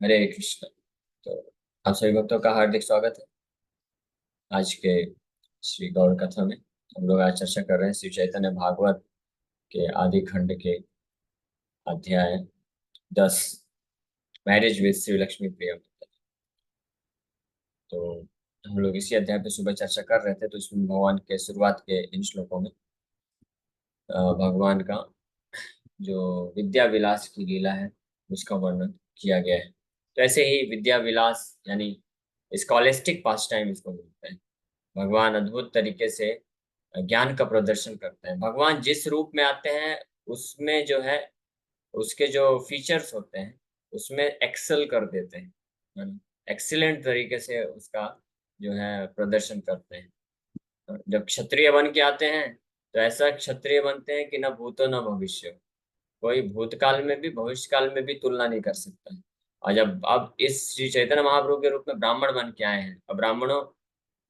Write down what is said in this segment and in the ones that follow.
हरे कृष्ण। तो आप सभी भक्तों का हार्दिक स्वागत है आज के श्री गौड़ कथा में। हम लोग आज चर्चा कर रहे हैं श्री चैतन्य भागवत के आदि खंड के अध्याय 10, मैरिज विद श्री लक्ष्मी प्रिया। तो हम लोग इसी अध्याय पे सुबह चर्चा कर रहे थे, तो इसमें भगवान के शुरुआत के इन श्लोकों में भगवान का जो विद्या विलास की लीला है उसका वर्णन किया गया है। तो ऐसे ही विद्या विलास यानी स्कॉलेस्टिक पास टाइम इसको बोलते हैं। भगवान अद्भुत तरीके से ज्ञान का प्रदर्शन करते हैं। भगवान जिस रूप में आते हैं उसमें जो है उसके जो फीचर्स होते हैं उसमें एक्सेल कर देते हैं। एक्सीलेंट तरीके से उसका जो है प्रदर्शन करते हैं। जब क्षत्रिय बन के आते हैं तो ऐसा क्षत्रिय बनते हैं कि न भूतो न भविष्य, कोई भूतकाल में भी भविष्य काल में भी तुलना नहीं कर सकता है। और जब अब इस श्री चैतन्य महाप्रभु के रूप में ब्राह्मण बन के आए हैं, और ब्राह्मणों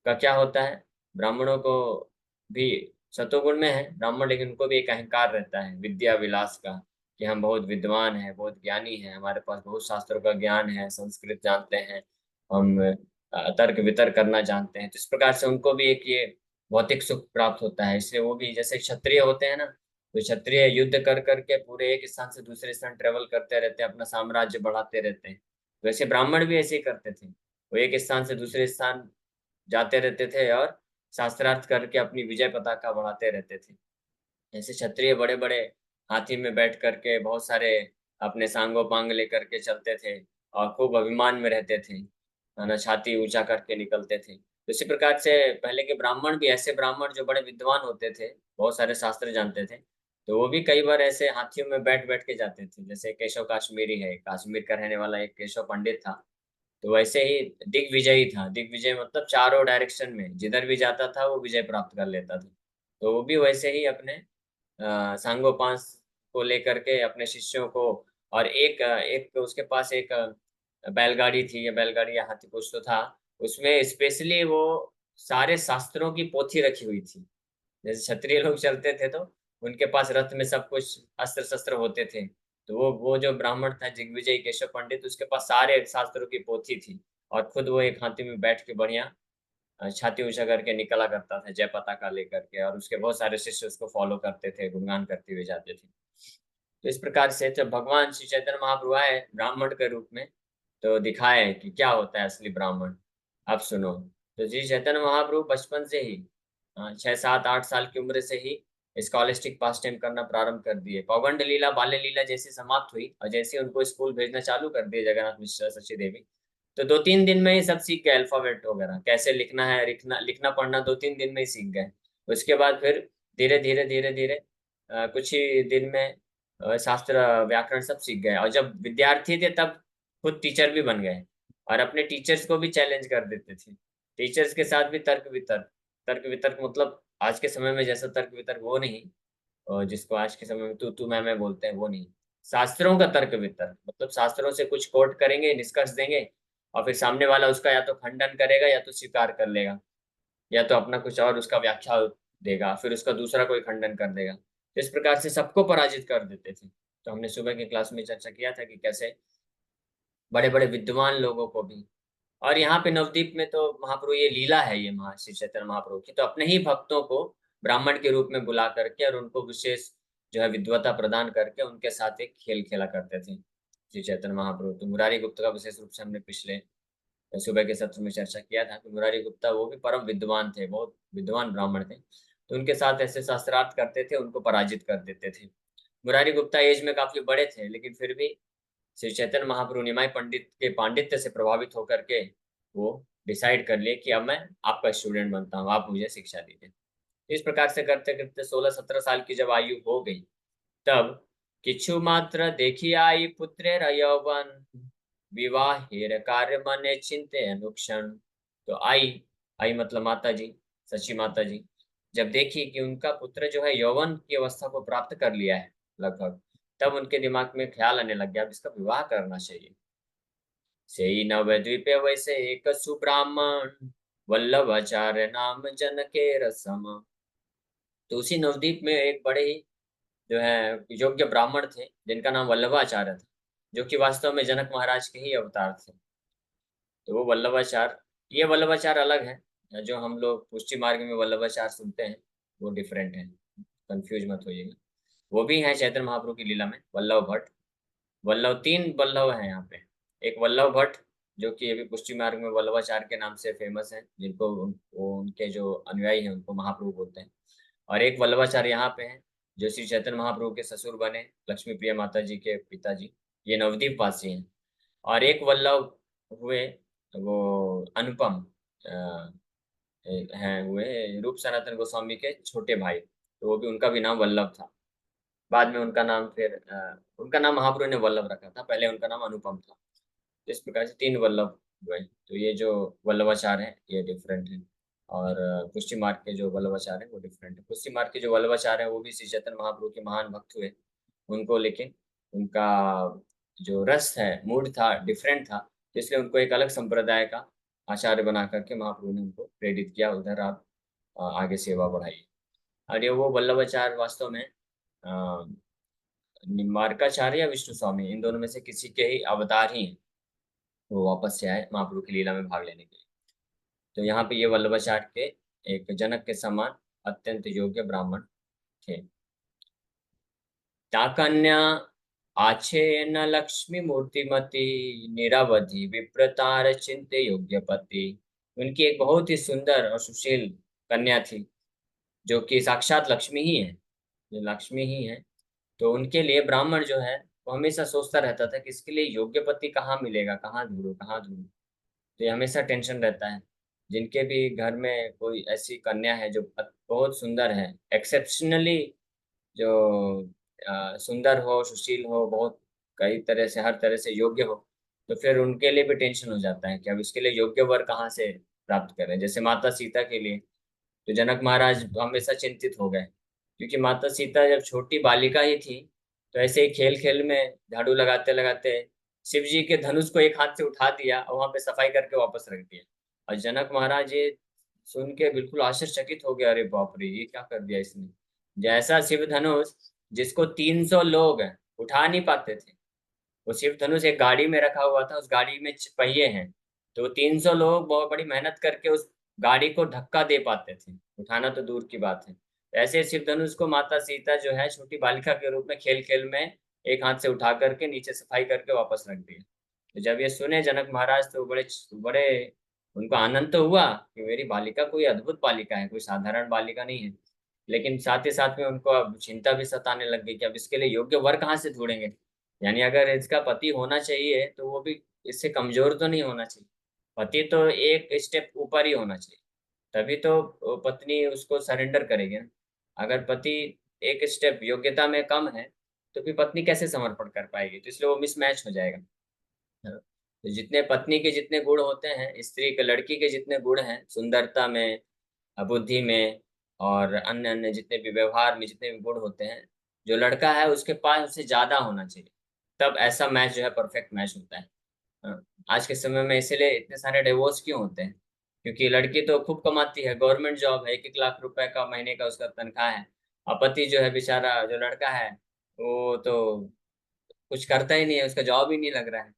का क्या होता है, ब्राह्मणों को भी सतोगुण में है ब्राह्मण, लेकिन उनको भी एक अहंकार रहता है विद्या विलास का, कि हम बहुत विद्वान हैं, बहुत ज्ञानी हैं, हमारे पास बहुत शास्त्रों का ज्ञान है, संस्कृत जानते हैं, हम तर्क वितर्क करना जानते हैं। तो इस प्रकार से उनको भी एक ये भौतिक सुख प्राप्त होता है। इससे वो भी जैसे क्षत्रिय होते हैं ना, तो क्षत्रिय युद्ध कर करके पूरे एक स्थान से दूसरे स्थान ट्रेवल करते रहते हैं, अपना साम्राज्य बढ़ाते रहते हैं। वैसे ब्राह्मण भी ऐसे ही करते थे, वो एक स्थान से दूसरे स्थान जाते रहते थे और शास्त्रार्थ करके अपनी विजय पताका बढ़ाते रहते थे। ऐसे क्षत्रिय बड़े बड़े हाथी में बैठ करके बहुत सारे अपने सांगो पांग लेकर के चलते थे और खूब अभिमान में रहते थे, है ना, छाती ऊंचा करके निकलते थे। तो इसी प्रकार से पहले के ब्राह्मण भी, ऐसे ब्राह्मण जो बड़े विद्वान होते थे, बहुत सारे शास्त्र जानते थे, तो वो भी कई बार ऐसे हाथियों में बैठ बैठ के जाते थे। जैसे केशव काश्मीरी है, कश्मीर का रहने वाला एक केशव पंडित था, तो वैसे ही दिग्विजयी था। दिग्विजय मतलब चारों डायरेक्शन में जिधर भी जाता था वो विजय प्राप्त कर लेता था। तो वो भी वैसे ही अपने सांगोपांग को लेकर के अपने शिष्यों को, और एक उसके पास एक बैलगाड़ी थी, या बैलगाड़ी या हाथी कुछ तो था, उसमें स्पेशली वो सारे शास्त्रों की पोथी रखी हुई थी। जैसे क्षत्रिय लोग चलते थे तो उनके पास रथ में सब कुछ अस्त्र शस्त्र होते थे, तो वो जो ब्राह्मण था दिग्विजय केशव पंडित, उसके पास सारे शास्त्रों की पोथी थी, और खुद वो एक हाथी में बैठ के बढ़िया छाती ऊंचा करके निकला करता था जय पताका लेकर के, और उसके बहुत सारे शिष्य उसको फॉलो करते थे, गुणगान करते हुए जाते थे। तो इस प्रकार से जब भगवान श्री चैतन्य महाप्रभु आए ब्राह्मण के रूप में, तो दिखाए कि क्या होता है असली ब्राह्मण। अब सुनो। तो श्री चैतन्य महाप्रभु बचपन से ही 6 7 8 साल की उम्र से ही स्कॉलेस्टिक पास टाइम करना प्रारंभ कर दिए। पौगंड लीला बाल्य लीला जैसी समाप्त हुई और जैसे उनको स्कूल भेजना चालू कर दिए जगन्नाथ मिश्र सची देवी, तो 2 3 दिन में ही सब सीख गए, अल्फाबेट वगैरह कैसे लिखना है, लिखना लिखना पढ़ना 2 3 दिन में ही सीख गए। उसके बाद फिर धीरे धीरे धीरे धीरे कुछ ही दिन में शास्त्र व्याकरण सब सीख गए, और जब विद्यार्थी थे तब खुद टीचर भी बन गए, और अपने टीचर्स को भी चैलेंज कर देते थे। टीचर्स के साथ भी तर्क वितर्क। तर्क वितर्क मतलब आज के समय में जैसा तर्क वितर्क वो नहीं, और जिसको आज के समय में तू मैं बोलते हैं वो नहीं। शास्त्रों का तर्क वितर्क मतलब शास्त्रों से कुछ कोट करेंगे, निष्कर्ष देंगे, और फिर सामने वाला उसका या तो खंडन करेगा या तो स्वीकार कर लेगा, या तो अपना कुछ और उसका व्याख्या देगा, फिर उसका दूसरा कोई खंडन कर देगा। तो इस प्रकार से सबको पराजित कर देते थे। तो हमने सुबह की क्लास में चर्चा किया था कि कैसे बड़े बड़े विद्वान लोगों को भी, और यहाँ पे नवद्वीप में तो महाप्रभु ये लीला है, ये श्री चैतन्य महाप्रभु की, तो अपने ही भक्तों को ब्राह्मण के रूप में बुला करके और उनको विशेष जो है विद्वता प्रदान करके उनके साथ एक खेल खेला करते थे श्री चैतन्य महाप्रभु। तो मुरारी गुप्त का विशेष रूप से हमने पिछले सुबह के सत्र में चर्चा किया था कि मुरारी गुप्ता वो भी परम विद्वान थे, बहुत विद्वान ब्राह्मण थे, तो उनके साथ ऐसे शास्त्रार्थ करते थे, उनको पराजित कर देते थे। मुरारी गुप्ता एज में काफी बड़े थे, लेकिन फिर भी श्री चैतन्य महाप्रभु निमाई पंडित के पांडित्य से प्रभावित होकर के वो डिसाइड कर लिए कि अब मैं आपका स्टूडेंट बनता हूँ, आप मुझे शिक्षा दीजिए। इस प्रकार से करते करते 16 17 साल की जब आयु हो गई, तब किछु मात्र देखी आई पुत्रेर यौवन विवाहेर कार्य मने चिंते अनुक्षण। तो आई मतलब माता जी, सची माता जी, जब देखी कि उनका पुत्र जो है यौवन की अवस्था को प्राप्त कर लिया है लगभग, तब उनके दिमाग में ख्याल आने लग गया अब इसका विवाह करना चाहिए। सेई नवद्वीपे वैसे एक सुब्राह्मण वल्लभाचार्य नाम जनके रसम। तो उसी नवद्वीप में एक बड़े ही जो है योग्य ब्राह्मण थे जिनका नाम वल्लभाचार्य था। जो कि वास्तव में जनक महाराज के ही अवतार थे। तो वो वल्लभाचार, ये वल्लभाचार अलग है। जो हम लोग पुष्टि मार्ग में वल्लभाचार सुनते हैं वो डिफरेंट है, कंफ्यूज मत होइएगा। वो भी है चैतन्य महाप्रभु की लीला में वल्लभ भट्ट। वल्लभ, तीन वल्लभ हैं यहाँ पे। एक वल्लभ भट्ट जो कि अभी पुष्टि मार्ग में वल्लभाचार्य के नाम से फेमस है, जिनको वो उनके जो अनुयायी हैं उनको महाप्रभु बोलते हैं। और एक वल्लभाचार्य यहाँ पे हैं जो श्री चैतन्य महाप्रभु के ससुर बने, लक्ष्मी प्रिया माता जी के पिताजी, ये नवदीप वासी हैं। और एक वल्लभ हुए वो अनुपम हैं, हुए रूप सनातन गोस्वामी के छोटे भाई, तो वो भी, उनका भी नाम वल्लभ था। बाद में उनका नाम फिर उनका नाम महाप्रभु ने वल्लभ रखा था, पहले उनका नाम अनुपम था। तो इस प्रकार से तीन वल्लभ हुए। तो ये जो वल्लभाचार है ये डिफरेंट है। और पुष्टि मार्ग के जो वल्लभाचार है वो डिफरेंट है। पुष्टि मार्ग के जो वल्लभाचार है वो भी श्री चैतन्य महाप्रभु के महान भक्त हुए। उनको लेकिन उनका जो रस है, मूड था, डिफरेंट था, तो इसलिए उनको एक अलग संप्रदाय का आचार्य बना करके महाप्रभु ने उनको प्रेरित किया, उधर आप आगे सेवा बढ़ाइए। और ये वो वल्लभाचार्य वास्तव में निम्बार्काचार्य या विष्णु स्वामी, इन दोनों में से किसी के ही अवतार ही हैं। वो वापस से आए महाप्रभु की लीला में भाग लेने के लिए। तो यहाँ पे ये वल्लभाचार्य के एक जनक के समान अत्यंत योग्य ब्राह्मण थे। ताकन्या आछेन लक्ष्मी मूर्तिमती, निरवधि विप्रतार चिंते योग्य पति। उनकी एक बहुत ही सुंदर और सुशील कन्या थी जो कि साक्षात लक्ष्मी ही है, जो लक्ष्मी ही है। तो उनके लिए ब्राह्मण जो है वो हमेशा सोचता रहता था कि इसके लिए योग्य पति कहाँ मिलेगा, कहाँ ढूंढूं, कहाँ ढूंढूं। तो ये हमेशा टेंशन रहता है। जिनके भी घर में कोई ऐसी कन्या है जो बहुत सुंदर है, एक्सेप्शनली, जो सुंदर हो, सुशील हो, बहुत कई तरह से, हर तरह से योग्य हो, तो फिर उनके लिए भी टेंशन हो जाता है कि अब इसके लिए योग्य वर कहाँ से प्राप्त करें। जैसे माता सीता के लिए तो जनक महाराज हमेशा चिंतित हो गए, क्योंकि माता सीता जब छोटी बालिका ही थी तो ऐसे ही खेल खेल में झाड़ू लगाते लगाते शिव जी के धनुष को एक हाथ से उठा दिया और वहां पे सफाई करके वापस रख दिया। और जनक महाराज ये सुन के बिल्कुल आश्चर्यचकित हो गया, अरे बाप रे, ये क्या कर दिया इसने। जैसा शिव धनुष जिसको 300 लोग उठा नहीं पाते थे, वो शिव धनुष एक गाड़ी में रखा हुआ था, उस गाड़ी में पहिए हैं, तो 300 लोग बहुत बड़ी मेहनत करके उस गाड़ी को धक्का दे पाते थे, उठाना तो दूर की बात है। ऐसे शिव धनुष को माता सीता जो है छोटी बालिका के रूप में खेल खेल में एक हाथ से उठा करके नीचे सफाई करके वापस रख दिया। तो जब ये सुने जनक महाराज तो बड़े बड़े उनको आनंद तो हुआ कि मेरी बालिका कोई अद्भुत बालिका है, कोई साधारण बालिका नहीं है। लेकिन साथ ही साथ में उनको अब चिंता भी सताने लग गई कि अब इसके लिए योग्य वर कहाँ से ढूंढेंगे। यानी अगर इसका पति होना चाहिए तो वो भी इससे कमजोर तो नहीं होना चाहिए, पति तो एक स्टेप ऊपर ही होना चाहिए, तभी तो पत्नी उसको सरेंडर करेगी ना। अगर पति एक स्टेप योग्यता में कम है तो फिर पत्नी कैसे समर्पण कर पाएगी, तो इसलिए वो मिसमैच हो जाएगा। हाँ। तो जितने पत्नी के जितने गुण होते हैं, स्त्री के, लड़की के जितने गुण हैं सुंदरता में, बुद्धि में, और अन्य अन्य जितने भी व्यवहार में जितने भी गुण होते हैं, जो लड़का है उसके पास उससे ज्यादा होना चाहिए, तब ऐसा मैच जो है परफेक्ट मैच होता है। हाँ। आज के समय में इसीलिए इतने सारे डिवोर्स क्यों होते हैं, क्योंकि लड़की तो खूब कमाती है, गवर्नमेंट जॉब है, 1-1 लाख रुपए का महीने का उसका तनख्वाह है, और पति जो है बेचारा, जो लड़का है वो तो कुछ करता ही नहीं है, उसका जॉब ही नहीं लग रहा है।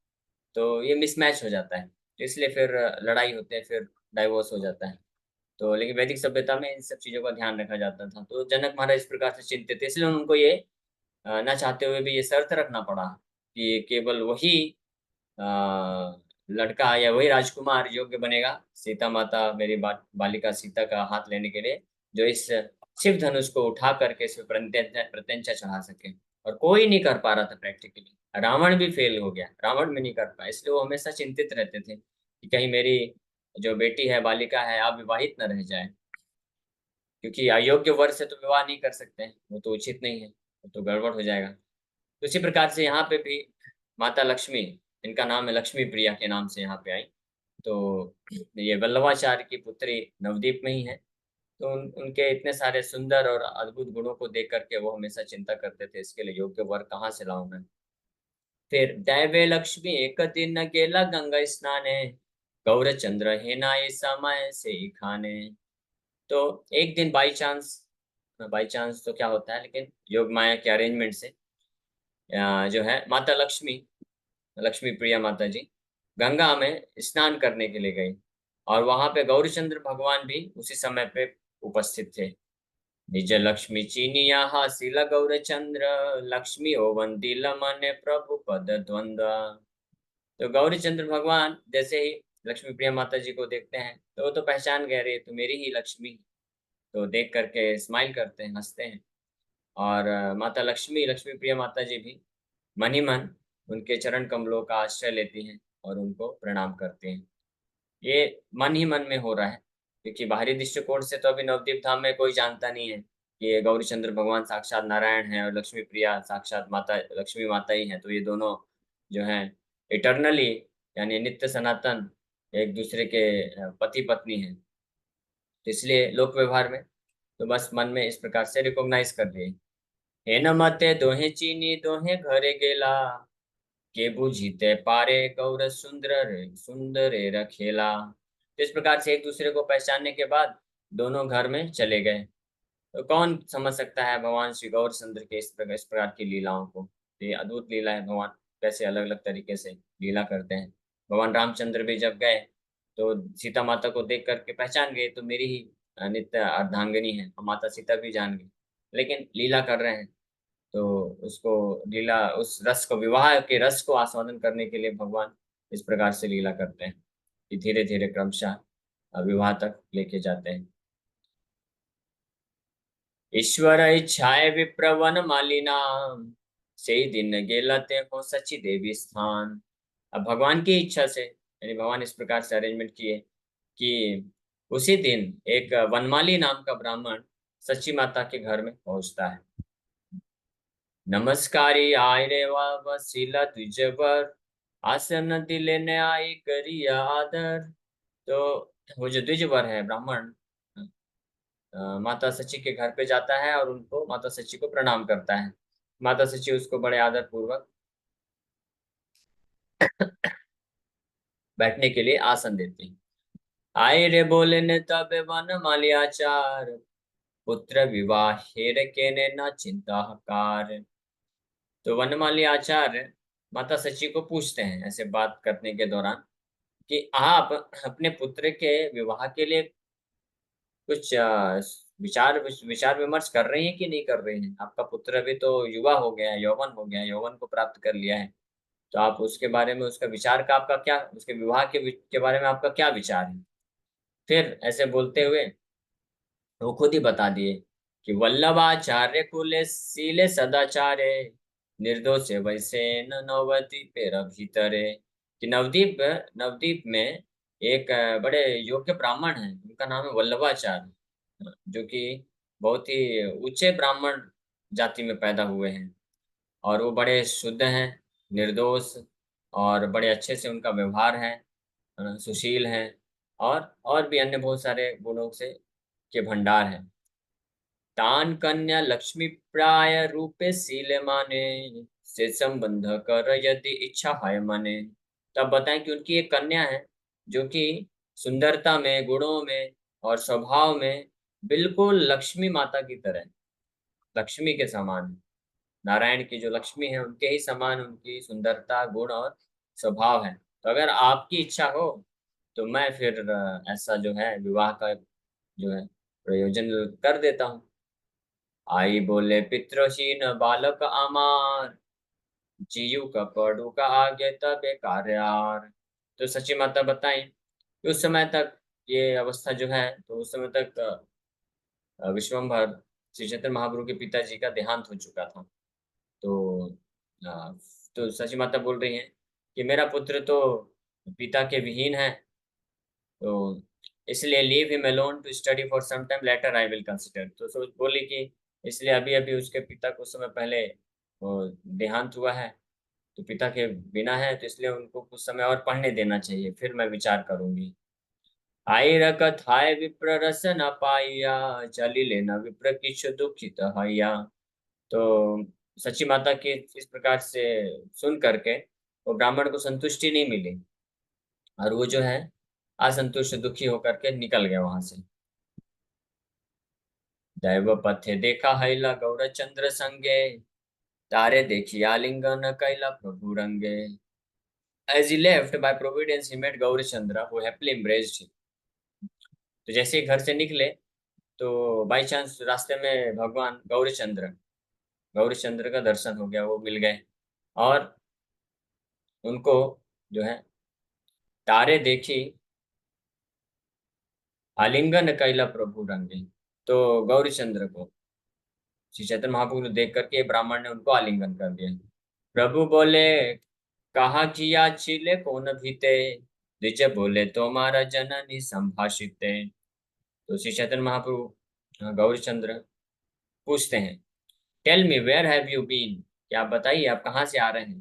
तो ये मिसमैच हो जाता है, तो इसलिए फिर लड़ाई होते हैं, फिर डाइवोर्स हो जाता है। तो लेकिन वैदिक सभ्यता में इन सब चीजों का ध्यान रखा जाता था, तो जनक महाराज इस प्रकार से चिंतित थे, इसलिए उनको ये ना चाहते हुए भी ये शर्त रखना पड़ा कि केवल वही अ, लड़का या वही राजकुमार योग्य बनेगा, सीता माता, मेरी बालिका सीता का हाथ लेने के लिए, जो इस शिव धनुष को उठा करके इस पे प्रत्यंचा चढ़ा सके। और कोई नहीं कर पा रहा था प्रैक्टिकली, रावण भी फेल हो गया, रावण भी नहीं कर पाया, इसलिए वो हमेशा चिंतित रहते थे कि कहीं मेरी जो बेटी है, बालिका है, अविवाहित न रह जाए, क्योंकि अयोग्य वर से तो विवाह नहीं कर सकते हैं, वो तो उचित नहीं है, वो तो गड़बड़ हो जाएगा। तो इसी प्रकार से यहाँ पे भी माता लक्ष्मी, इनका नाम है लक्ष्मी प्रिया के नाम से यहाँ पे आई। तो ये वल्लभाचार्य की पुत्री नवदीप में ही है। तो उनके इतने सारे सुंदर और अद्भुत गुणों को देख करके वो हमेशा चिंता करते थे, इसके लिए योग्य वर कहाँ से लाऊं मैं। फिर दैवे लक्ष्मी एक दिन गेला गंगा स्नाने, गौरचंद्र हेनाय समय से खाने। तो एक दिन बाई चांस तो क्या होता है, लेकिन योग माया के अरेंजमेंट से जो है माता लक्ष्मी लक्ष्मी प्रिया माता जी गंगा में स्नान करने के लिए गई, और वहां पे गौरीचंद्र भगवान भी उसी समय पे उपस्थित थे। निज लक्ष्मी चीनिया हासिल गौरचंद्र, लक्ष्मी ओ वंदिल मने प्रभु पद द्वंद्व। तो गौरीचंद्र भगवान जैसे ही लक्ष्मी प्रिया माता जी को देखते हैं तो वो तो पहचान गए, रे तो मेरी ही लक्ष्मी। तो देख करके स्माइल करते हैं, हंसते हैं। और माता लक्ष्मी, लक्ष्मी प्रिया माता जी भी मन ही मन उनके चरण कमलों का आश्रय लेती हैं और उनको प्रणाम करते हैं। ये मन ही मन में हो रहा है, क्योंकि बाहरी दृष्टिकोण से तो अभी नवदीप धाम में कोई जानता नहीं है कि ये गौरीचंद्र भगवान साक्षात नारायण है और लक्ष्मी प्रिया साक्षात माता लक्ष्मी माता ही है। तो ये दोनों जो हैं इटरनली, यानी नित्य सनातन एक दूसरे के पति पत्नी हैं। तो इसलिए लोक व्यवहार में तो बस मन में इस प्रकार से रिकॉग्नाइज कर लिए। हे न मते दोहे चीनी दोहे घरे गेला, के बुझीते पारे गौर सुंदर रखेला। तो इस प्रकार से एक दूसरे को पहचानने के बाद दोनों घर में चले गए। तो कौन समझ सकता है भगवान श्री गौर सुंदर के इस प्रकार की लीलाओं को। तो ये अद्भुत लीला है, भगवान कैसे अलग अलग तरीके से लीला करते हैं। भगवान रामचंद्र भी जब गए तो सीता माता को देख करके पहचान गए, तो मेरी ही नित्य अर्धांगिनी है, और माता सीता भी जान गई। लेकिन लीला कर रहे हैं तो उसको लीला उस रस को, विवाह के रस को आस्वादन करने के लिए भगवान इस प्रकार से लीला करते हैं कि धीरे धीरे क्रमशः विवाह तक लेके जाते हैं। ईश्वर इच्छाए विप्रवन मालिना, से ही दिन गेला ते हो सची देवी स्थान। अब भगवान की इच्छा से, यानी भगवान इस प्रकार से अरेंजमेंट किए कि उसी दिन एक वनमाली नाम का ब्राह्मण सची माता के घर में पहुंचता है। नमस्कारी आय रे वसीला तुझ पर, आसन दिले ने आई करिया आदर। तो वो जो द्विजवर है ब्राह्मण माता सची के घर पे जाता है और उनको, माता सची को प्रणाम करता है। माता सची उसको बड़े आदर पूर्वक बैठने के लिए आसन देती है। आए रे बोले ने तबे वन मालियाचार, पुत्र विवाह हेर के ने न चिंता कार। तो वनमाली आचार्य माता सची को पूछते हैं ऐसे बात करने के दौरान कि आप अपने पुत्र के विवाह के लिए कुछ विचार विमर्श कर रही हैं कि नहीं कर रही हैं। आपका पुत्र अभी तो युवा हो गया है, यौवन हो गया है, यौवन को प्राप्त कर लिया है। तो आप उसके बारे में, उसका विचार का आपका क्या, उसके विवाह के बारे में आपका क्या विचार है। फिर ऐसे बोलते हुए वो खुद ही बता दिए कि वल्लभाचार्य कुले सीले सदाचार्य, निर्दोष वैसे न नवदीप पेर भीतरे। कि नवदीप, नवदीप में एक बड़े योग्य ब्राह्मण हैं, उनका नाम है वल्लभाचार्य, जो कि बहुत ही ऊंचे ब्राह्मण जाति में पैदा हुए हैं। और वो बड़े शुद्ध हैं, निर्दोष, और बड़े अच्छे से उनका व्यवहार है, सुशील हैं, और भी अन्य बहुत सारे गुणों से के भंडार हैं। तान कन्या लक्ष्मी प्राय रूपे सीले माने, से संबंध कर यदि इच्छा है मने। तब बताएं कि उनकी एक कन्या है जो कि सुंदरता में, गुणों में और स्वभाव में बिल्कुल लक्ष्मी माता की तरह, लक्ष्मी के समान है। नारायण की जो लक्ष्मी है उनके ही समान उनकी सुंदरता, गुण और स्वभाव है। तो अगर आपकी इच्छा हो तो मैं फिर ऐसा जो है विवाह का जो है प्रयोजन कर देता हूँ। आई बोले पितृहीन बालक अमार, जीयू का पढ़ू का आगे तबे कार्यार। तो सची माता बताई कि उस समय तक ये अवस्था जो है, तो उस समय तक विश्वम्भर श्री चैतन्य महाप्रभु के पिताजी का देहांत हो चुका था। तो अ, तो सची माता बोल रही हैं कि मेरा पुत्र तो पिता के विहीन है, तो इसलिए leave him alone to study for some time, later I will consider. तो सोच बोली कि इसलिए अभी अभी उसके पिता को समय पहले वो देहांत हुआ है, तो पिता के बिना है, तो इसलिए उनको कुछ समय और पढ़ने देना चाहिए, फिर मैं विचार करूंगी। आई रकत हाय विप्र रस न पाइया, चली लेना विप्र किछ दुखित हैया। तो सची माता की इस प्रकार से सुन करके वो ब्राह्मण को संतुष्टि नहीं मिली, और वो जो है असंतुष्ट, दुखी होकर के निकल गया वहां से। दैव पथे देखा हैला गौर चंद्र संगे, तारे देखी आलिंगन कैला प्रभु रंगे। As he left, by providence, he met Gaurichandra, who happily embraced him. तो जैसे ही घर से निकले तो बाई चांस रास्ते में भगवान गौरीचंद्र का दर्शन हो गया, वो मिल गए और उनको जो है तारे देखी आलिंगन कैला प्रभु रंगे। तो गौरीचंद्र को श्री चैतन्य महाप्रभु को देख करके ब्राह्मण ने उनको आलिंगन कर दिया। प्रभु बोले, कहा किया छिले कौन भीते, द्विज बोले तुम्हारा जननी संभाषिते। तो श्री चैतन्य महाप्रभु गौरीचंद्र पूछते हैं, tell me where have you been, कि आप बताइए आप कहाँ से आ रहे हैं।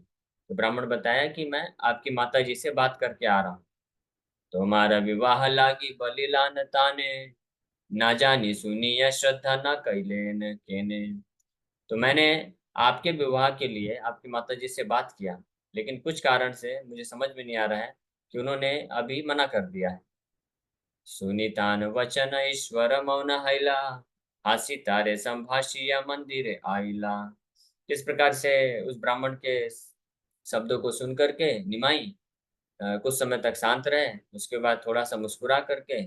तो ब्राह्मण बताया कि मैं आपकी माता जी से बात करके आ रहा हूँ। तुम्हारा विवाह लागी बलिलान ताने, ना जानी सुनी या श्रद्धा ना कैलेन केने। तो मैंने आपके विवाह के लिए आपकी माता जी से बात किया, लेकिन कुछ कारण से मुझे समझ में नहीं आ रहा है कि उन्होंने अभी मना कर दिया है। सुनीतान वचन ईश्वर मौन हैला, हासी तारे संभाषिया मंदिरे आइला। किस प्रकार से उस ब्राह्मण के शब्दों को सुन करके निमाई कुछ समय तक शांत रहे, उसके बाद थोड़ा सा मुस्कुरा करके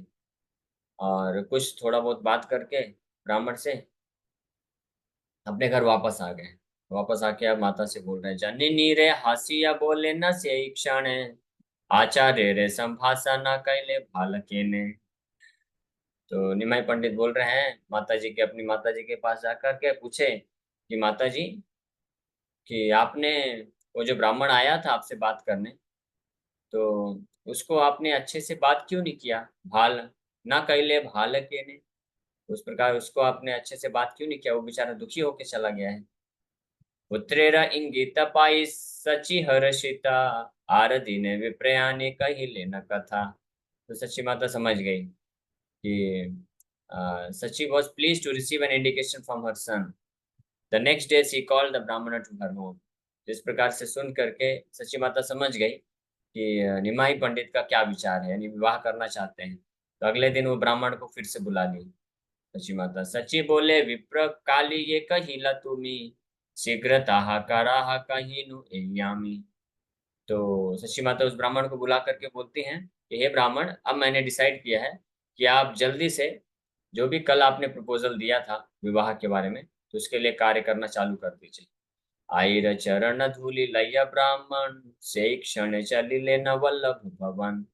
और कुछ थोड़ा बहुत बात करके ब्राह्मण से अपने घर वापस आ गए। वापस आके अब माता से बोल रहे हैं, जननी रे हासिया बोले न से क्षण, आचार्य रे संभाषा न कैले भालके ने। तो निमाई पंडित बोल रहे हैं माता जी के, अपनी माता जी के पास जाकर के पूछे कि माता जी, कि आपने वो जो ब्राह्मण आया था आपसे बात करने, तो उसको आपने अच्छे से बात क्यों नहीं किया, भाल ना कैले भालके ने। उस प्रकार उसको आपने अच्छे से बात क्यों नहीं किया, वो बेचारा दुखी होके चला गया है। पुत्रेर इंगित पाई सची हर्षिता, आरदीने विप्रयाने कहिले न कथा। तो सची माता समझ गई कि सची was pleased to receive an indication from her son. The next day she called the brahmana to her home. इस प्रकार से सुन करके सची माता समझ गई कि निमाई पंडित का क्या विचार है, यानी विवाह करना चाहते हैं। तो अगले दिन वो ब्राह्मण को फिर से बुला ली सची माता। सची बोले, विप्र काली ये कहिला तुमी, शीघ्र ताहा कराहा कहिनु एयामी। तो सची माता उस ब्राह्मण को बुला करके बोलती हैं कि हे ब्राह्मण, अब मैंने डिसाइड किया है कि आप जल्दी से जो भी कल आपने प्रपोजल दिया था विवाह के बारे में, तो उसके लिए कार्य करना चालू कर दीजिए। आईर चरण धूलि लय ब्राह्मण, से क्षण चलिले न वल्लभ भवन।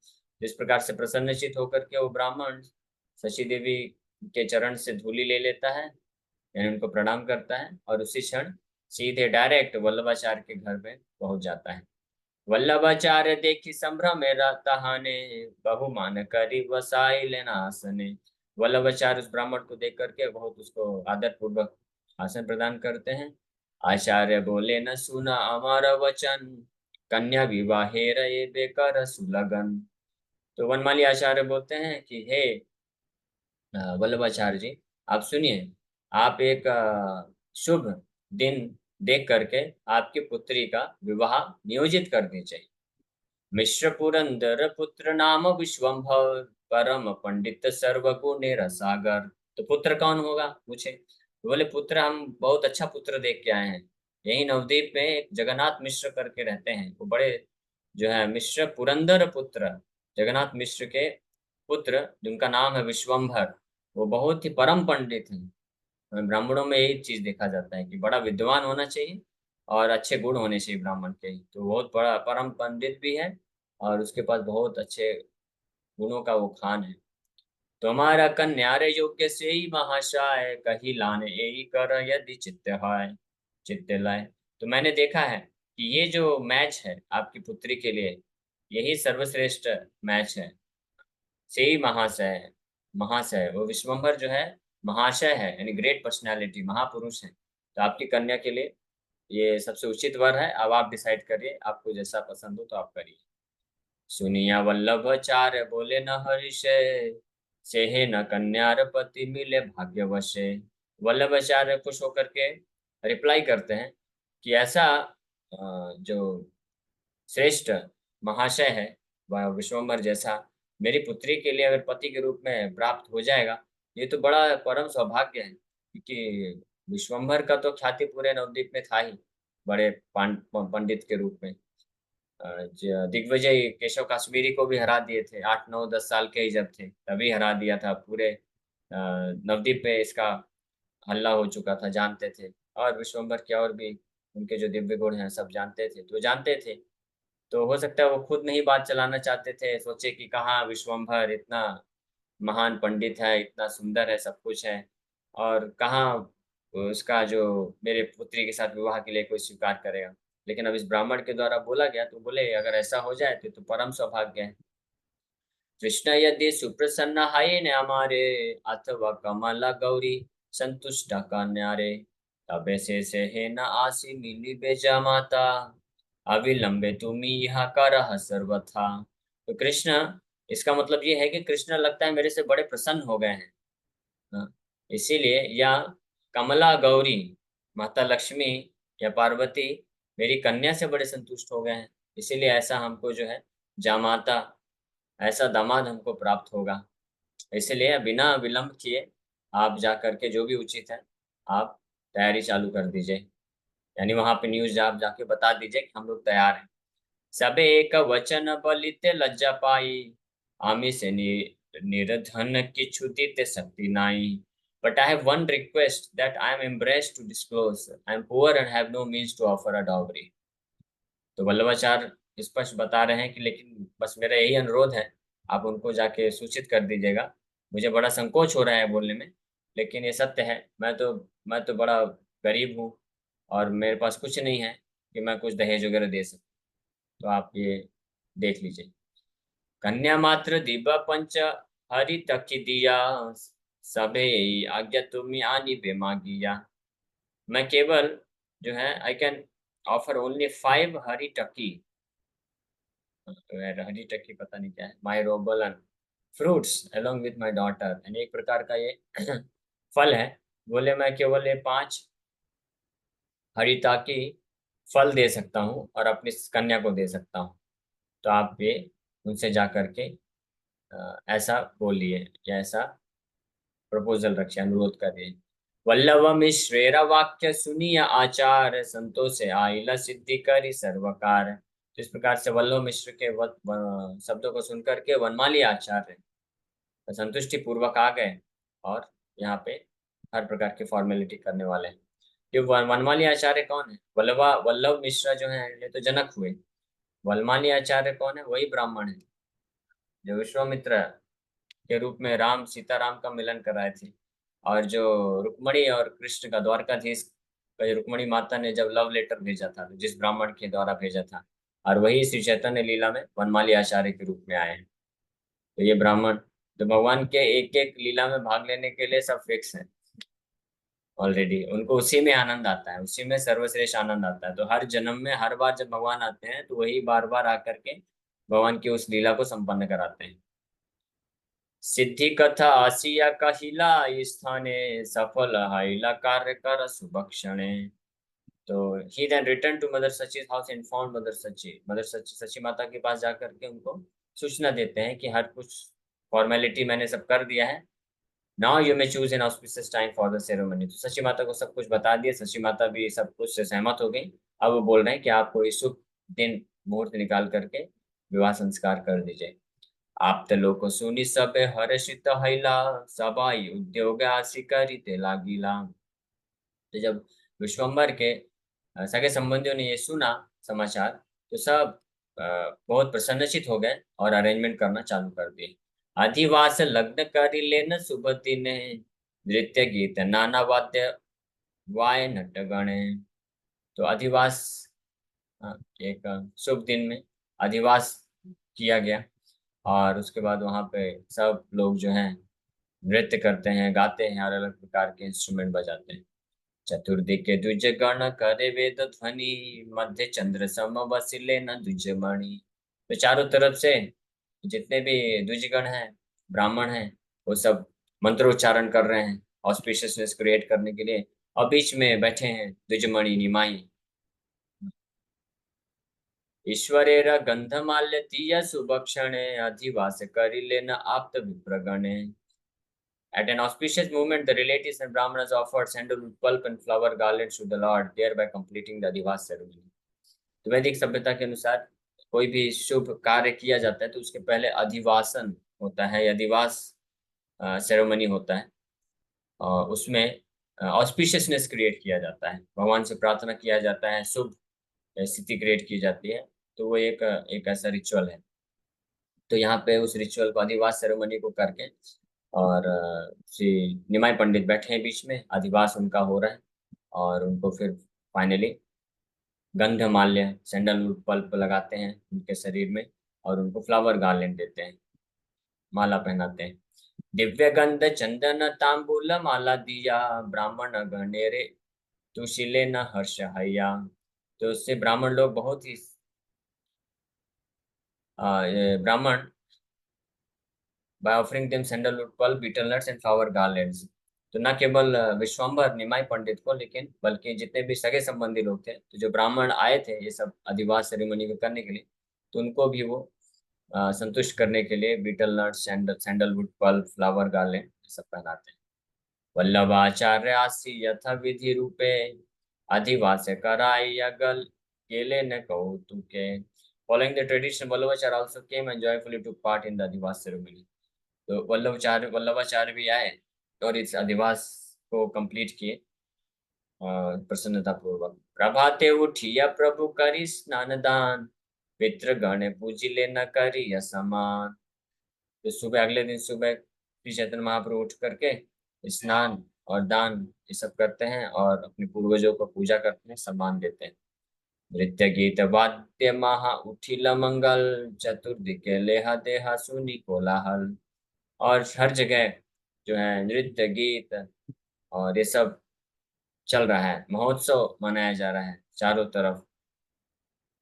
इस प्रकार से प्रसन्नचित होकर के वो ब्राह्मण शशि देवी के चरण से धूलि ले लेता है, यानी उनको प्रणाम करता है, और उसी क्षण सीधे डायरेक्ट वल्लभाचार्य के घर में पहुंच जाता है। वल्लभाचार्य देखी संभ्रम तहाने, बहुमान करी वसाई लेना आसने। वल्लभाचार्य उस ब्राह्मण को देख करके बहुत उसको आदर पूर्वक आसन प्रदान करते हैं। आचार्य बोले, न सुना हमारा वचन, कन्या विवाहे रहे बेकर सुलगन। तो वनमाली आचार्य बोलते हैं कि हे वल्लभाचार्य जी, आप सुनिए, आप एक शुभ दिन देख करके आपकी पुत्री का विवाह नियोजित कर दीजिए। मिश्र पुरंदर पुत्र नाम विश्वम्भर, परम पंडित सर्वगुण रसागर। तो पुत्र कौन होगा पूछे, तो बोले पुत्र हम बहुत अच्छा पुत्र देख के आए हैं। यही नवद्वीप में एक जगन्नाथ मिश्र करके रहते हैं, वो बड़े जो है मिश्र पुरंदर पुत्र, जगन्नाथ मिश्र के पुत्र जिनका नाम है विश्वम्भर, वो बहुत ही परम पंडित हैं। ब्राह्मणों में यही चीज देखा जाता है कि बड़ा विद्वान होना चाहिए और अच्छे गुण होने चाहिए ब्राह्मण के। तो बहुत बड़ा परम पंडित भी है और उसके पास बहुत अच्छे गुणों का वो खान है। तुम्हारा कन्यारे योग्य से ही महाशय, कही लाने यही कर यदि चित्त है, चित्त लाए। तो मैंने देखा है कि ये जो मैच है आपकी पुत्री के लिए, यही सर्वश्रेष्ठ मैच है। से ही महाशय है, महाशय वो विश्वम्भर जो है महाशय है, यानी ग्रेट पर्सनालिटी, महापुरुष है। तो आपकी कन्या के लिए ये सबसे उचित वर है। अब आप डिसाइड करिए, आपको जैसा पसंद हो तो आप करिए। सुनिया वल्लभाचार्य बोले, न हर्षे सेहे न कन्यार पति मिले भाग्यवशे। वल्लभाचार्य खुश होकर के रिप्लाई करते हैं कि ऐसा जो श्रेष्ठ महाशय है वह विश्वम्भर जैसा मेरी पुत्री के लिए अगर पति के रूप में प्राप्त हो जाएगा, ये तो बड़ा परम सौभाग्य है। क्योंकि विश्वम्भर का तो ख्याति पूरे नवद्वीप में था ही, बड़े पंडित के रूप में। दिग्विजय केशव काश्मीरी को भी हरा दिए थे, 8 9 10 साल के ही जब थे तभी हरा दिया था। पूरे नवद्वीप पे इसका हल्ला हो चुका था, जानते थे। और विश्वम्भर के और भी उनके जो दिव्य गुण हैं सब जानते थे, तो जानते थे। तो हो सकता है वो खुद नहीं बात चलाना चाहते थे, सोचे कि कहाँ विश्वम्भर इतना महान पंडित है, इतना सुंदर है, सब कुछ है, और कहाँ उसका जो मेरे पुत्री के साथ विवाह के लिए कोई स्वीकार करेगा। लेकिन अब इस ब्राह्मण के द्वारा बोला गया तो बोले अगर ऐसा हो जाए तो परम सौभाग्य है। कृष्ण यदि सुप्रसन्न है न हमारे, अथवा कमला गौरी संतुष्ट कन्यारे, तबे से है न आसी मिली बेजा माता, अविलंबे तुम्ही यह कर सर्वथा। तो कृष्ण, इसका मतलब ये है कि कृष्ण लगता है मेरे से बड़े प्रसन्न हो गए हैं। हाँ, इसीलिए या कमला गौरी, माता लक्ष्मी या पार्वती मेरी कन्या से बड़े संतुष्ट हो गए हैं, इसीलिए ऐसा हमको जो है जामाता, ऐसा दामाद हमको प्राप्त होगा। इसलिए बिना विलंब किए आप जा करके जो भी उचित है आप तैयारी चालू कर दीजिए। यानी वहां पे न्यूज आप जाके बता दीजिए कि हम लोग तैयार हैं। सबे एक वचन बलिते लज्जा पाई, आमी से निर्धन की छुदित शक्ति नाई। But I have one request that I am embarrassed to disclose. I am poor and have no means to offer a dowry. तो वल्लभाचार्य स्पष्ट बता रहे हैं कि लेकिन बस मेरा यही अनुरोध है, आप उनको जाके सूचित कर दीजिएगा। मुझे बड़ा संकोच हो रहा है बोलने में, लेकिन ये सत्य है। मैं तो बड़ा गरीब हूँ और मेरे पास कुछ नहीं है कि मैं कुछ दहेज वगैरह दे सकूं। तो आप ये देख लीजिए। कन्या मात्र दिव्य पंच हरि तकी दिया, सबे आज्ञा तुम्हें आनी बेमागिया। मैं केवल जो है I can offer only 5 haritaki, haritaki पता नहीं क्या है, माई रोबल and fruits along with my daughter, यानी एक प्रकार का ये फल है। बोले मैं केवल ये 5 हरिता की फल दे सकता हूँ और अपनी कन्या को दे सकता हूँ। तो आप ये उनसे जा करके ऐसा बोलिए या ऐसा प्रपोजल रखिए, अनुरोध करिए। वल्लभ मिश्रेरा वाक्य सुनिय आचार, संतोष से आइला सिद्धि करी सर्वकार। तो इस प्रकार से वल्लभ मिश्र के शब्दों को सुनकर के वनमाली आचार्य संतुष्टि पूर्वक आ गए और यहाँ पे हर प्रकार की फॉर्मेलिटी करने वाले हैं। ये वनमाली आचार्य कौन है? वल्लभ मिश्रा जो है ये तो जनक हुए। वनमाली आचार्य कौन है? वही ब्राह्मण है जो विश्वामित्र के रूप में राम सीता राम का मिलन कराए थे, और जो रुक्मणी और कृष्ण का द्वारकाधीश का रुक्मणी माता ने जब लव लेटर भेजा था, तो जिस ब्राह्मण के द्वारा भेजा था, और वही श्री चैतन्य लीला में वनमाली आचार्य के रूप में आए हैं। तो ये ब्राह्मण तो भगवान के एक एक लीला में भाग लेने के लिए सब फिक्स है ऑलरेडी, उनको उसी में आनंद आता है, उसी में सर्वश्रेष्ठ आनंद आता है। तो हर जन्म में हर बार जब भगवान आते हैं तो वही बार बार आकर के भगवान की उस लीला को संपन्न कराते हैं। सिद्धि कथा आसिया कहिला स्थाने, सफल हाइला कार्य कर सुभक्षणे। तो he then return to mother Sachi's house, inform mother Sachi Sachi माता के पास जाकर के उनको सूचना देते हैं कि हर कुछ फॉर्मेलिटी मैंने सब कर दिया है। Now you may choose an auspicious time for the ceremony. तो सची माता को सब कुछ बता दिया, सची माता भी सब कुछ से सहमत हो गई। अब वो बोल रहे हैं कि आप कोई शुभ दिन मुहूर्त निकाल करके विवाह संस्कार कर दीजिए। आप्त लोक सुनि सब हर्षित हईला, सबाई उद्योग आसी करिते लागिला। तो जब विश्वम्भर के सगे संबंधियों ने ये सुना समाचार, तो सब बहुत प्रसन्नचित हो गए और अरेंजमेंट करना चालू कर दिए। अधिवास लग्न करी लेन सुबती ने, नृत्य गीत नाना वाद्य वाय नटगणे। तो अधिवास, एक शुभ दिन में अधिवास किया गया, और उसके बाद वहाँ पे सब लोग जो हैं नृत्य करते हैं, गाते हैं और अलग प्रकार के इंस्ट्रूमेंट बजाते हैं। चतुर्दिके द्विज गण करे वेद ध्वनि, मध्य चंद्र सम बसिले न द्विज मणि। तो चारों तरफ से जितने भी द्विजगण हैं, ब्राह्मण हैं, वो सब मंत्रोच्चारण कर रहे हैं ऑस्पिशियसनेस क्रिएट करने के लिए, और बीच में बैठे हैं द्विजमणि निमाई। ईश्वरेर गंधमाल्य तीय सुभक्षणे, अधिवास करिले न आप्त विप्रगणे। At an auspicious moment, the relatives and brahmanas offered sandalwood pulp and flower garlands to the Lord, thereby completing the Adivas ceremony. तो वैदिक सभ्यता के अनुसार कोई भी शुभ कार्य किया जाता है तो उसके पहले अधिवासन होता है, अधिवास सेरेमनी होता है। और उसमें ऑस्पिशियसनेस क्रिएट किया जाता है, भगवान से प्रार्थना किया जाता है, शुभ स्थिति क्रिएट की जाती है। तो वो एक एक ऐसा रिचुअल है। तो यहाँ पे उस रिचुअल को, अधिवास सेरेमनी को करके, और श्री निमाई पंडित बैठे हैं बीच में, अधिवास उनका हो रहा है। और उनको फिर फाइनली गंध माल्य, सैंडलवुड पल्प लगाते हैं उनके शरीर में, और उनको फ्लावर गार्लेंड देते हैं, माला पहनाते हैं। दिव्य गंध चंदन तांबूल माला दिया, ब्राह्मण गणेरे तुशिले न हर्ष हैया। तो उससे ब्राह्मण लोग बहुत ही ये ब्राह्मण, by offering them sandalwood pulp, betel nuts and flower garlands। तो न केवल विश्वम्भर निमाई पंडित को, लेकिन बल्कि जितने भी सगे संबंधी लोग थे, तो जो ब्राह्मण आए थे ये सब अधिवास सेरेमनी को करने के लिए, तो उनको भी वो संतुष्ट करने के लिए betel nuts, sandalwood pulp, flower garland ये सब पहनाते हैं। वल्लभाचार्य आसी यथा विधि रूपे, अधिवास कराई अगल केले न कौतुके। Following the tradition, Vallabhacharya also came and joyfully took part in the Adivas ceremony। तो वल्लभाचार्य भी आए और इस अधिवास को कंप्लीट किए प्रसन्नता पूर्वक। प्रभाते उठिया प्रभु करी स्नान दान, पितृ गण पूजिले न करी समान। तो सुबह, अगले दिन सुबह श्री चैतन्य महाप्रभु उठ करके स्नान और दान ये सब करते हैं, और अपने पूर्वजों को पूजा करते हैं, सम्मान देते हैं। नृत्य गीत वाद्य महा उठिल मंगल, चतुर्दिके लेहा देहा सुनी कोलाहल। और हर जगह जो है नृत्य गीत और ये सब चल रहा है, महोत्सव मनाया जा रहा है चारों तरफ।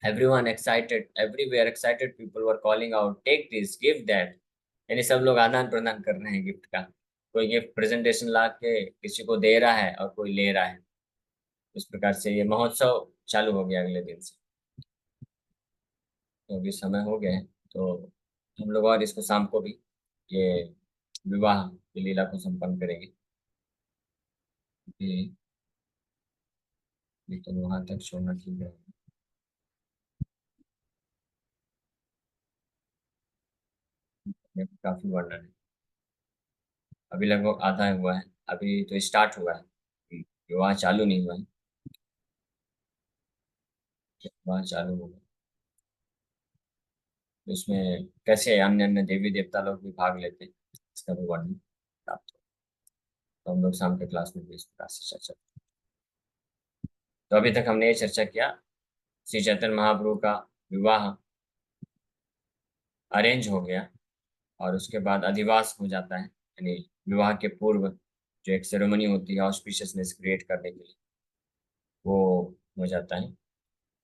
Everyone excited, everywhere excited people were calling out, take this, give that. यानी सब लोग आदान प्रदान कर रहे हैं गिफ्ट का। कोई गिफ्ट प्रेजेंटेशन ला के किसी को दे रहा है और कोई ले रहा है। इस प्रकार से ये महोत्सव चालू हो गया अगले दिन से। तो अभी समय हो गया है, तो हम लोग और इसको शाम को भी ये विवाह की लीला को संपन्न करेंगे। ये लेकिन वहां तक छोड़ना ठीक है। ये काफी वर्णन है, अभी लगभग आधा हुआ है, अभी तो स्टार्ट हुआ है, विवाह चालू नहीं हुआ है। विवाह चालू होगा तो इसमें कैसे अन्य अन्य देवी देवता लोग भी भाग लेते हैं, इसका भी वर्णन प्राप्त हो। तो हम लोग शाम के क्लास में भी इस प्रकार से चर्चा। तो अभी तक हमने ये चर्चा किया, श्री चैतन्य महाप्रभु का विवाह अरेंज हो गया, और उसके बाद अधिवास हो जाता है, यानी विवाह के पूर्व जो एक सेरेमनी होती है ऑस्पिशियसनेस क्रिएट करने के लिए, वो हो जाता है।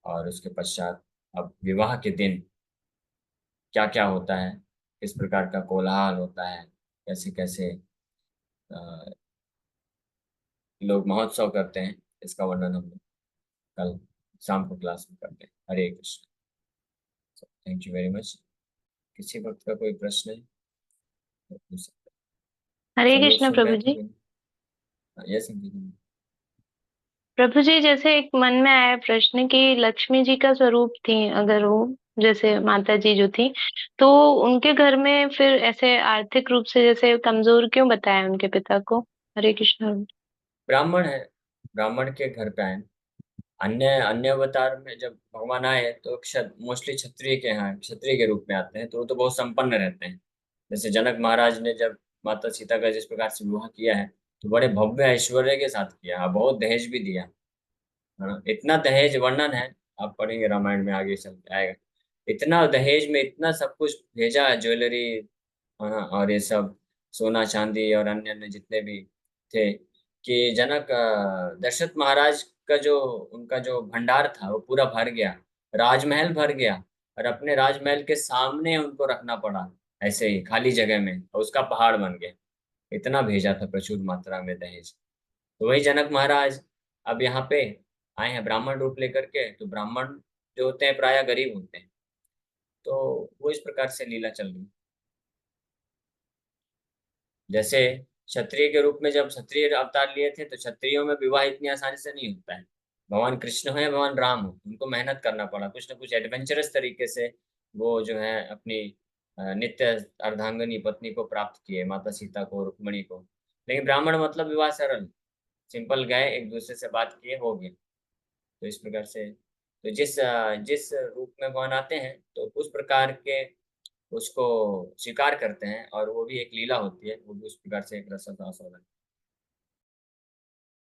और उसके पश्चात अब विवाह के दिन क्या क्या होता है, किस प्रकार का कोलाहल होता है, कैसे कैसे लोग महोत्सव करते हैं, इसका वर्णन हम लोग कल शाम को क्लास में करते हैं। Hare Krishna. Thank you very much. किसी वक्त का कोई प्रश्न है तो पूछ सकते हरे हैं। सब लोग कृष्ण सुन रहे प्रभु हैं जी। तो यस। प्रभु जी, जैसे एक मन में आया प्रश्न कि लक्ष्मी जी का स्वरूप थी अगर वो, जैसे माता जी जो थी, तो उनके घर में फिर ऐसे आर्थिक रूप से जैसे कमजोर क्यों बताया उनके पिता को? हरे कृष्ण। ब्राह्मण है, ब्राह्मण के घर पे आए। अन्य अन्य अवतार में जब भगवान आए तो मोस्टली क्षत्रिय के यहाँ, क्षत्रिय के रूप में आते हैं, तो वो तो बहुत संपन्न रहते हैं। जैसे जनक महाराज ने जब माता सीता का जिस प्रकार से विवाह किया है, तो बड़े भव्य ऐश्वर्य के साथ किया है, बहुत दहेज भी दिया। हाँ, इतना दहेज वर्णन है, आप पढ़ेंगे रामायण में, आगे चल के आएगा। इतना दहेज में इतना सब कुछ भेजा है, ज्वेलरी, हाँ, और ये सब सोना चांदी और अन्य अन्य जितने भी थे, कि जनक दशरथ महाराज का जो, उनका जो भंडार था वो पूरा भर गया, राजमहल भर गया, और अपने राजमहल के सामने उनको रखना पड़ा, ऐसे ही खाली जगह में, और उसका पहाड़ बन गया। इतना भेजा था प्रचुर मात्रा में दहेज। तो वही जनक महाराज अब यहाँ पे आए हैं ब्राह्मण रूप लेकर के। तो ब्राह्मण जो होते हैं प्राय गरीब होते हैं, तो वो इस प्रकार से लीला चल रही है। जैसे क्षत्रिय के रूप में जब क्षत्रिय अवतार लिए थे, तो क्षत्रियों में विवाह इतनी आसानी से नहीं होता है, भगवान कृष्ण हो या भगवान राम हो, उनको मेहनत करना पड़ा, कुछ ना कुछ एडवेंचरस तरीके से वो जो है अपनी नित्य अर्धांगिनी पत्नी को प्राप्त किए, माता सीता को, रुक्मिणी को। लेकिन ब्राह्मण मतलब विवाह सरल, सिंपल, गए एक दूसरे से बात किए, हो गए। तो इस प्रकार से, तो जिस रूप में भगवान आते हैं तो उस प्रकार के उसको स्वीकार करते हैं, और वो भी एक लीला होती है, वो भी उस प्रकार से एक रस आस्वादन।